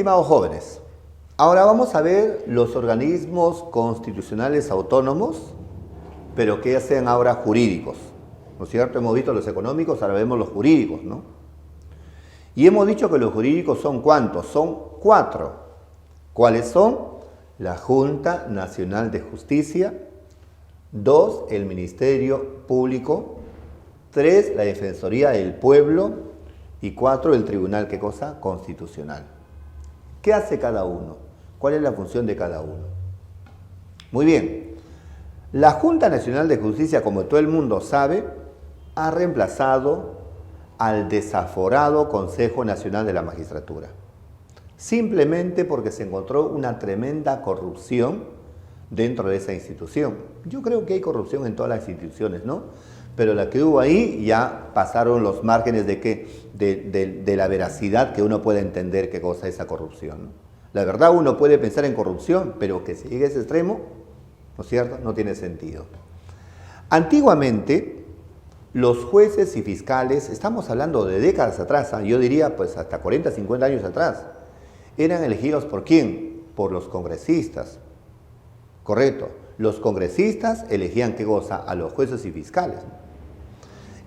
estimados jóvenes, ahora vamos a ver los organismos constitucionales autónomos, pero que ya sean ahora jurídicos. ¿No es cierto? Hemos visto los económicos, ahora vemos los jurídicos, ¿no? Y hemos dicho que los jurídicos son ¿cuántos? Son 4. ¿Cuáles son? La Junta Nacional de Justicia, 2, el Ministerio Público, 3, la Defensoría del Pueblo y 4, el Tribunal, ¿qué cosa? Constitucional. ¿Qué hace cada uno? ¿Cuál es la función de cada uno? Muy bien. La Junta Nacional de Justicia, como todo el mundo sabe, ha reemplazado al desaforado Consejo Nacional de la Magistratura. Simplemente porque se encontró una tremenda corrupción dentro de esa institución. Yo creo que hay corrupción en todas las instituciones, ¿no? Pero la que hubo ahí ya pasaron los márgenes de la veracidad que uno puede entender qué cosa es esa corrupción, ¿no? La verdad, uno puede pensar en corrupción, pero que se llegue a ese extremo, ¿no es cierto?, no tiene sentido. Antiguamente, los jueces y fiscales, estamos hablando de décadas atrás, yo diría pues hasta 40, 50 años atrás, eran elegidos ¿por quién? Por los congresistas. Correcto. Los congresistas elegían ¿qué cosa? A los jueces y fiscales.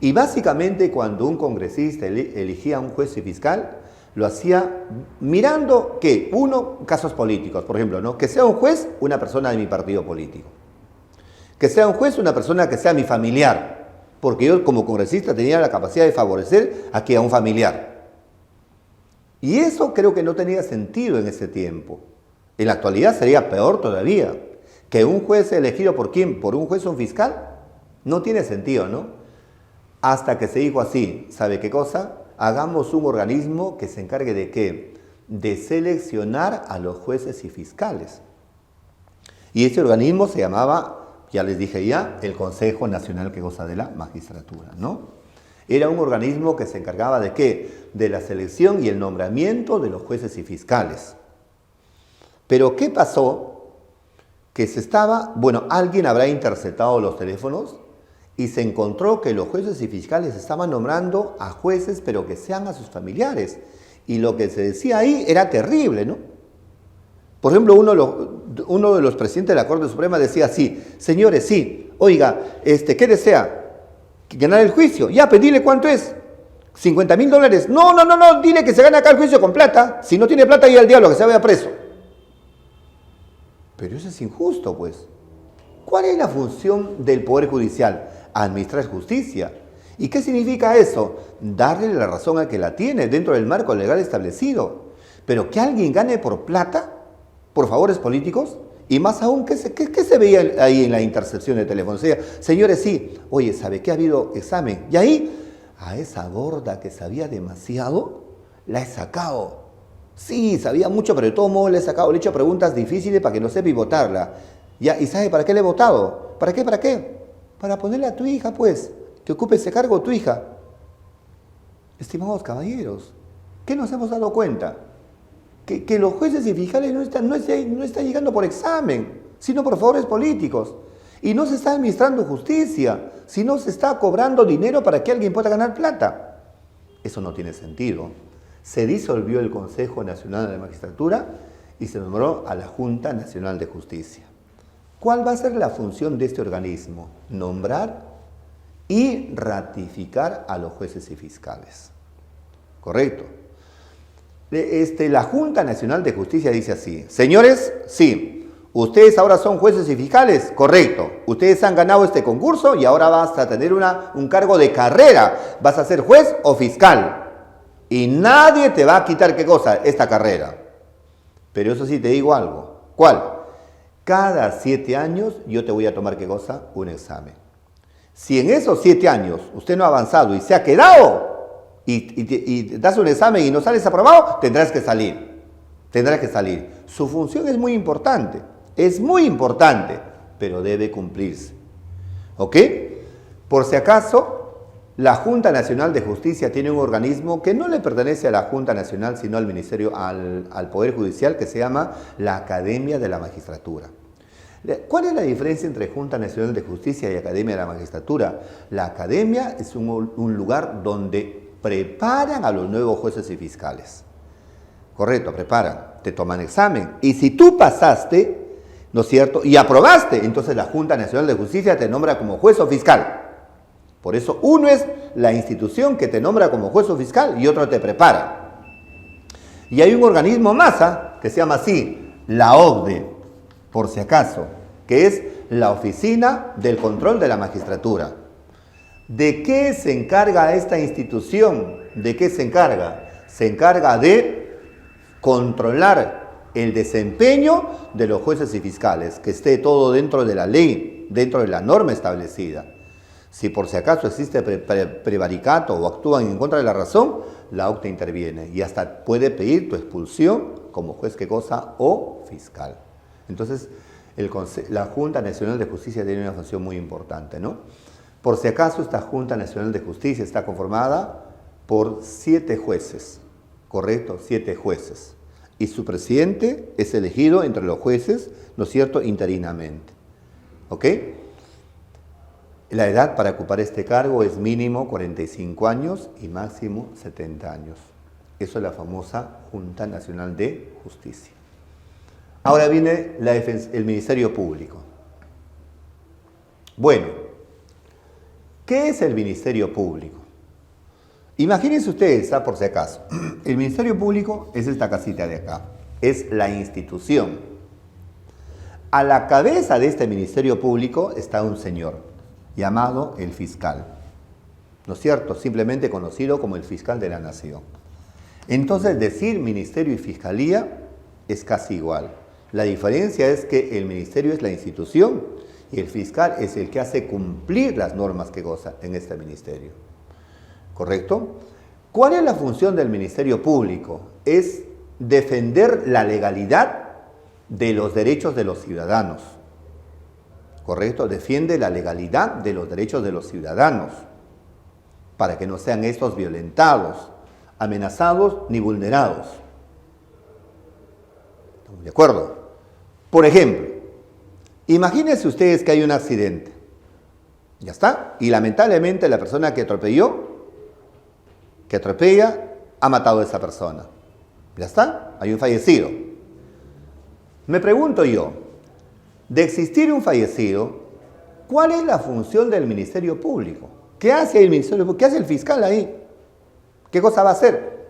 Y básicamente cuando un congresista elegía a un juez y fiscal, lo hacía mirando que, uno, casos políticos, por ejemplo, ¿no? Que sea un juez una persona de mi partido político. Que sea un juez una persona que sea mi familiar. Porque yo como congresista tenía la capacidad de favorecer aquí a un familiar. Y eso creo que no tenía sentido en ese tiempo. En la actualidad sería peor todavía. Que un juez elegido ¿por quién? ¿Por un juez o un fiscal? No tiene sentido, ¿no? Hasta que se dijo así, ¿sabe qué cosa? Hagamos un organismo que se encargue de ¿qué? De seleccionar a los jueces y fiscales. Y ese organismo se llamaba, ya les dije ya, el Consejo Nacional ¿qué cosa? De la Magistratura, ¿no? Era un organismo que se encargaba ¿de qué? De la selección y el nombramiento de los jueces y fiscales. Pero ¿qué pasó? Que alguien habrá interceptado los teléfonos y se encontró que los jueces y fiscales estaban nombrando a jueces, pero que sean a sus familiares. Y lo que se decía ahí era terrible, ¿no? Por ejemplo, uno de los presidentes de la Corte Suprema decía así: señores, sí, oiga, ¿qué desea? ¿Ganar el juicio? Ya, pues dile cuánto es. $50,000. No, dile que se gana acá el juicio con plata. Si no tiene plata, ir al diablo, que se vaya preso. Pero eso es injusto, pues. ¿Cuál es la función del Poder Judicial? Administrar justicia. ¿Y qué significa eso? Darle la razón al que la tiene dentro del marco legal establecido. Pero que alguien gane por plata, por favores políticos, y más aún, ¿qué se veía ahí en la intercepción de teléfono? O sea, señores, sí, oye, ¿sabe qué ha habido examen? Y ahí, a esa gorda que sabía demasiado, la he sacado. Sí, sabía mucho, pero de todos modos le he sacado, le he hecho preguntas difíciles para que no sepa y votarla. Ya, ¿y sabe para qué le he votado? ¿Para qué? Para ponerle a tu hija, pues, que ocupe ese cargo tu hija. Estimados caballeros, ¿qué nos hemos dado cuenta? Que los jueces y fiscales no están llegando por examen, sino por favores políticos. Y no se está administrando justicia, sino se está cobrando dinero para que alguien pueda ganar plata. Eso no tiene sentido. Se disolvió el Consejo Nacional de la Magistratura y se nombró a la Junta Nacional de Justicia. ¿Cuál va a ser la función de este organismo? Nombrar y ratificar a los jueces y fiscales. ¿Correcto? La Junta Nacional de Justicia dice así: señores, sí, ustedes ahora son jueces y fiscales, correcto, ustedes han ganado este concurso y ahora vas a tener un cargo de carrera, vas a ser juez o fiscal y nadie te va a quitar ¿qué cosa? Esta carrera. Pero eso sí te digo algo, ¿cuál? Cada 7 años yo te voy a tomar ¿qué cosa? Un examen. Si en esos 7 años usted no ha avanzado y se ha quedado y das un examen y no sales aprobado, tendrás que salir. Su función es muy importante, pero debe cumplirse. ¿Ok? Por si acaso, la Junta Nacional de Justicia tiene un organismo que no le pertenece a la Junta Nacional, sino al Ministerio, al Poder Judicial, que se llama la Academia de la Magistratura. ¿Cuál es la diferencia entre Junta Nacional de Justicia y Academia de la Magistratura? La Academia es un lugar donde preparan a los nuevos jueces y fiscales. Correcto, preparan, te toman examen. Y si tú pasaste, ¿no es cierto? Y aprobaste, entonces la Junta Nacional de Justicia te nombra como juez o fiscal. Por eso uno es la institución que te nombra como juez o fiscal y otro te prepara. Y hay un organismo más, que se llama así, la OCDE, por si acaso, que es la Oficina del Control de la Magistratura. ¿De qué se encarga esta institución? ¿De qué se encarga? Se encarga de controlar el desempeño de los jueces y fiscales, que esté todo dentro de la ley, dentro de la norma establecida. Si por si acaso existe prevaricato o actúan en contra de la razón, la OCDE interviene y hasta puede pedir tu expulsión como juez, ¿qué cosa? O fiscal. Entonces, la Junta Nacional de Justicia tiene una función muy importante, ¿no? Por si acaso, esta Junta Nacional de Justicia está conformada por 7 jueces, ¿correcto? 7 jueces. Y su presidente es elegido entre los jueces, ¿no es cierto?, interinamente. ¿Ok? La edad para ocupar este cargo es mínimo 45 años y máximo 70 años. Eso es la famosa Junta Nacional de Justicia. Ahora viene el Ministerio Público. Bueno, ¿qué es el Ministerio Público? Imagínense ustedes, por si acaso, el Ministerio Público es esta casita de acá, es la institución. A la cabeza de este Ministerio Público está un señor llamado el fiscal, ¿no es cierto? Simplemente conocido como el fiscal de la nación. Entonces, decir ministerio y fiscalía es casi igual. La diferencia es que el ministerio es la institución y el fiscal es el que hace cumplir las normas que goza en este ministerio. ¿Correcto? ¿Cuál es la función del Ministerio Público? Es defender la legalidad de los derechos de los ciudadanos. ¿Correcto? Defiende la legalidad de los derechos de los ciudadanos para que no sean estos violentados, amenazados ni vulnerados. ¿Estamos de acuerdo? Por ejemplo, imagínense ustedes que hay un accidente. Ya está. Y lamentablemente la persona que atropella, ha matado a esa persona. Ya está. Hay un fallecido. Me pregunto yo, de existir un fallecido, ¿cuál es la función del Ministerio Público? ¿Qué hace el Ministerio Público? ¿Qué hace el fiscal ahí? ¿Qué cosa va a hacer?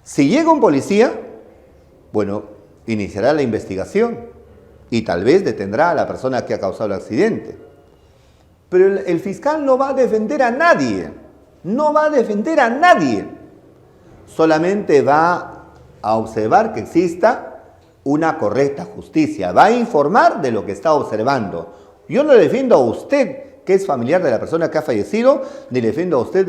Si llega un policía, bueno, iniciará la investigación y tal vez detendrá a la persona que ha causado el accidente. Pero el fiscal no va a defender a nadie, no va a defender a nadie. Solamente va a observar que exista una correcta justicia, va a informar de lo que está observando. Yo no le defiendo a usted que es familiar de la persona que ha fallecido, ni le defiendo a usted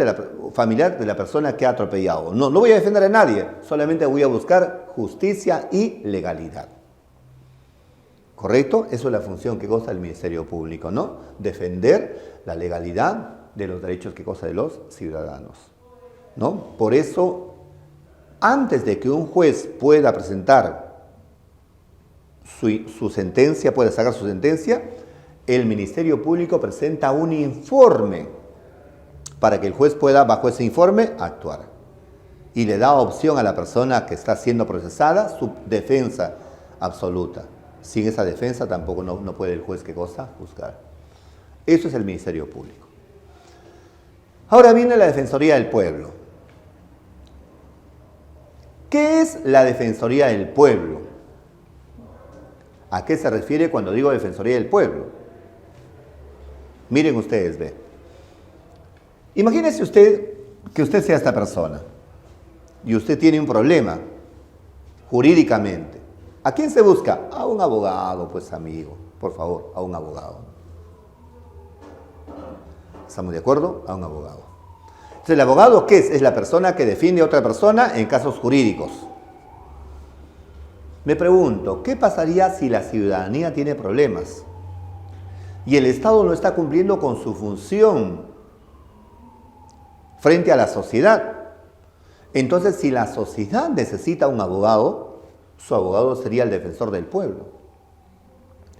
familiar de la persona que ha atropellado. No voy a defender a nadie, solamente voy a buscar justicia y legalidad. ¿Correcto? Eso es la función que goza el Ministerio Público, ¿no? Defender la legalidad de los derechos que goza de los ciudadanos, ¿no? Por eso, antes de que un juez pueda presentar su sentencia, puede sacar su sentencia, el Ministerio Público presenta un informe para que el juez pueda, bajo ese informe, actuar. Y le da opción a la persona que está siendo procesada su defensa absoluta. Sin esa defensa tampoco no puede el juez que goza juzgar. Eso es el Ministerio Público. Ahora viene la Defensoría del Pueblo. ¿Qué es la Defensoría del Pueblo? ¿A qué se refiere cuando digo Defensoría del Pueblo? Miren ustedes, ve. Imagínese usted que usted sea esta persona y usted tiene un problema jurídicamente. ¿A quién se busca? A un abogado, pues amigo, por favor, a un abogado. ¿Estamos de acuerdo? A un abogado. Entonces, ¿el abogado qué es? Es la persona que defiende a otra persona en casos jurídicos. Me pregunto, ¿qué pasaría si la ciudadanía tiene problemas y el Estado no está cumpliendo con su función frente a la sociedad? Entonces, si la sociedad necesita un abogado, su abogado sería el defensor del pueblo.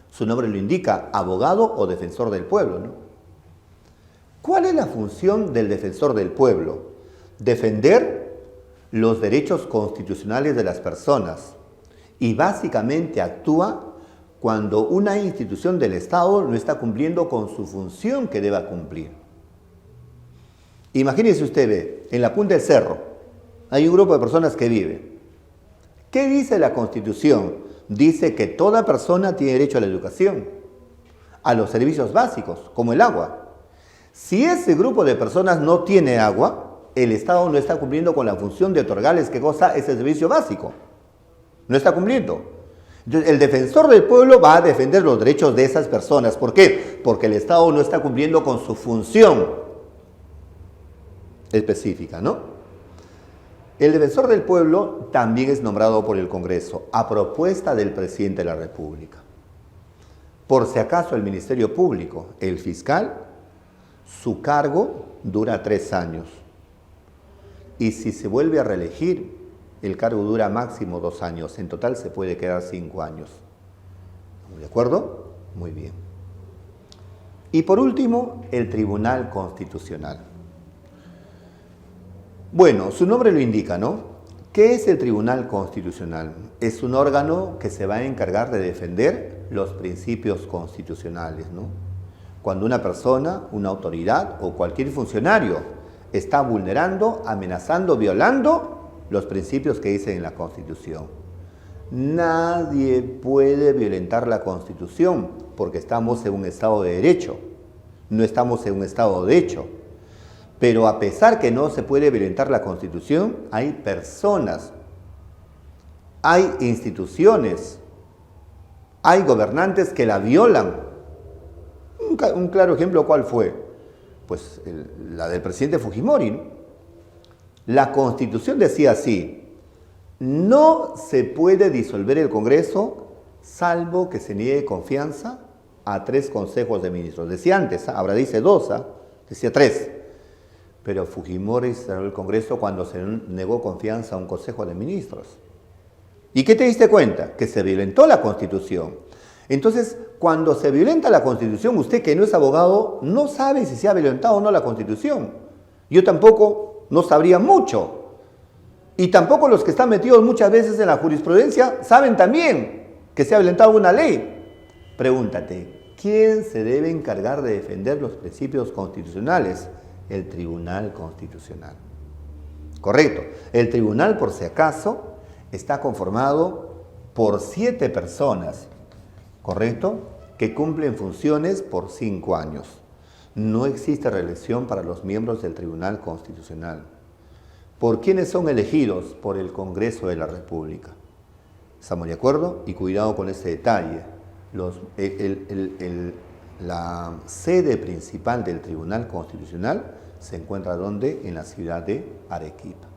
Su nombre lo indica, abogado o defensor del pueblo, ¿no? ¿Cuál es la función del defensor del pueblo? Defender los derechos constitucionales de las personas y básicamente actúa cuando una institución del Estado no está cumpliendo con su función que deba cumplir. Imagínese usted, ve, en la punta del cerro hay un grupo de personas que vive. ¿Qué dice la Constitución? Dice que toda persona tiene derecho a la educación, a los servicios básicos, como el agua. Si ese grupo de personas no tiene agua, el Estado no está cumpliendo con la función de otorgarles ¿qué cosa? Ese servicio básico. No está cumpliendo. Entonces, el defensor del pueblo va a defender los derechos de esas personas. ¿Por qué? Porque el Estado no está cumpliendo con su función específica, ¿no? El defensor del pueblo también es nombrado por el Congreso a propuesta del presidente de la República. Por si acaso el Ministerio Público, el fiscal, su cargo dura 3 años. Y si se vuelve a reelegir, el cargo dura máximo 2 años. En total se puede quedar 5 años. ¿De acuerdo? Muy bien. Y por último, el Tribunal Constitucional. Bueno, su nombre lo indica, ¿no? ¿Qué es el Tribunal Constitucional? Es un órgano que se va a encargar de defender los principios constitucionales, ¿no? Cuando una persona, una autoridad o cualquier funcionario está vulnerando, amenazando, violando los principios que dicen en la Constitución. Nadie puede violentar la Constitución porque estamos en un Estado de Derecho, no estamos en un Estado de hecho. Pero a pesar que no se puede violentar la Constitución, hay personas, hay instituciones, hay gobernantes que la violan. Un claro ejemplo, ¿cuál fue? Pues la del presidente Fujimori, ¿no? La Constitución decía así: no se puede disolver el Congreso salvo que se niegue confianza a 3 consejos de ministros. Decía antes, ahora dice 2, decía 3. Pero Fujimori cerró el Congreso cuando se negó confianza a un Consejo de Ministros. ¿Y qué te diste cuenta? Que se violentó la Constitución. Entonces, cuando se violenta la Constitución, usted que no es abogado, no sabe si se ha violentado o no la Constitución. Yo tampoco no sabría mucho. Y tampoco los que están metidos muchas veces en la jurisprudencia saben también que se ha violentado una ley. Pregúntate, ¿quién se debe encargar de defender los principios constitucionales? El Tribunal Constitucional. Correcto. El tribunal, por si acaso, está conformado por 7 personas, ¿correcto?, que cumplen funciones por 5 años. No existe reelección para los miembros del Tribunal Constitucional. ¿Por quiénes son elegidos? Por el Congreso de la República. ¿Estamos de acuerdo? Y cuidado con ese detalle. La sede principal del Tribunal Constitucional se encuentra ¿dónde? En la ciudad de Arequipa.